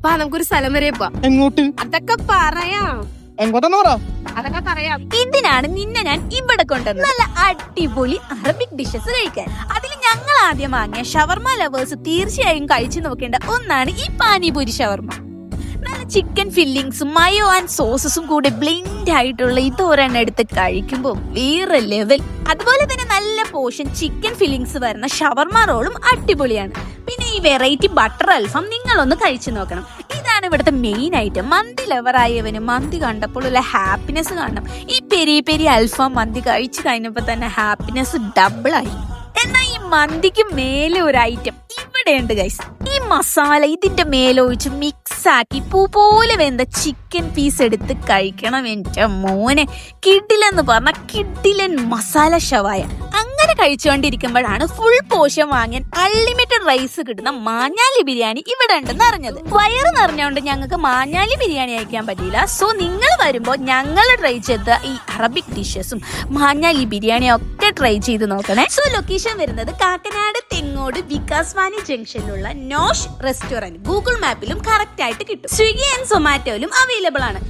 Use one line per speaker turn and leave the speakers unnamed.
വാ നമുക്കൊരു സ്ഥലം വരെ പോവാം.
എങ്ങോട്ട്?
അതൊക്കെ പറയാം.
എങ്ങോട്ടാന്ന് പറ.
അതൊക്കെ പറയാം.
എന്തിനാണ് നിന്നെ ഞാൻ ഇവിടെ കൊണ്ടുവന്നത്? നല്ല അടിപൊളി അറബിക് ഡിഷസ് കഴിക്കാൻ. അതിൽ ഞങ്ങൾ ആദ്യം വാങ്ങിയ ഷവർമ ലവേഴ്സ് തീർച്ചയായും കഴിച്ചു നോക്കേണ്ട ഒന്നാണ് ഈ പാനിപൂരി ഷവർമ. നല്ല ചിക്കൻ ഫില്ലിങ്സും മയോ ആൻഡ് സോസസും കൂടെ ബ്ലെൻഡ് ആയിട്ടുള്ള ഇതൊരെണ്ണം എടുത്ത് കഴിക്കുമ്പോൾ വേറെ ലെവൽ. അതുപോലെ തന്നെ നല്ല പോർഷൻ ചിക്കൻ ഫില്ലിങ്സ് വരുന്ന ഷവർമ റോളും അടിപൊളിയാണ്. പിന്നെ ഈ വെറൈറ്റി ബട്ടർ അൽഫാം നിങ്ങളൊന്ന് കഴിച്ചു നോക്കണം. ഇതാണ് ഇവിടുത്തെ മെയിൻ ഐറ്റം. മന്തി ലവറായവന് മന്തി കണ്ടപ്പോൾ ഉള്ള ഹാപ്പിനെസ് കാണണം. ഈ പെരി അൽഫാം മന്തി കഴിച്ചു കഴിഞ്ഞപ്പോൾ തന്നെ ഹാപ്പിനെസ് ഡബിളായി. എന്നാൽ ഈ മന്തിക്ക് മേലെ ഒരു ഐറ്റം ഇവിടെയുണ്ട് ഗൈസ്. ഈ മസാല ഇതിന്റെ മേലൊഴിച്ച് മിക്സ് ആക്കി പൂ പോലെ വെന്ത ചിക്കൻ പീസ് എടുത്ത് കഴിക്കണം. എന്റെ മോനെ, കിഡിലെന്ന് പറഞ്ഞ കിഡിലൻ മസാല ഷവായ. അങ്ങനെ കഴിച്ചുകൊണ്ടിരിക്കുമ്പോഴാണ് ഫുൾ പോർഷൻ വാങ്ങാൻ അൺലിമിറ്റഡ് റൈസ് കിട്ടുന്ന മാഞ്ഞാലി ബിരിയാണി ഇവിടെ ഉണ്ടെന്ന് അറിഞ്ഞത്. വയറ് നിറഞ്ഞുകൊണ്ട് ഞങ്ങൾക്ക് മാഞ്ഞാലി ബിരിയാണി കഴിക്കാൻ പറ്റിയില്ല. സോ നിങ്ങൾ വരുമ്പോൾ ഞങ്ങൾ ട്രൈ ചെയ്ത ഈ അറബിക് ഡിഷസും മാഞ്ഞാലി ബിരിയാണിയും ഒക്കെ ട്രൈ ചെയ്ത് നോക്കണേ. സോ ലൊക്കേഷൻ വരുന്നത് കാക്കനാട് തെങ്ങോട് വികാസ് വാണി ജംഗ്ഷനിലുള്ള നോഷ് റെസ്റ്റോറന്റ്. ഗൂഗിൾ മാപ്പിലും കറക്റ്റ് ആയിട്ട് കിട്ടും. സ്വിഗ്ഗി ആൻഡ് സൊമാറ്റോയിലും അവൈലബിൾ ആണ്.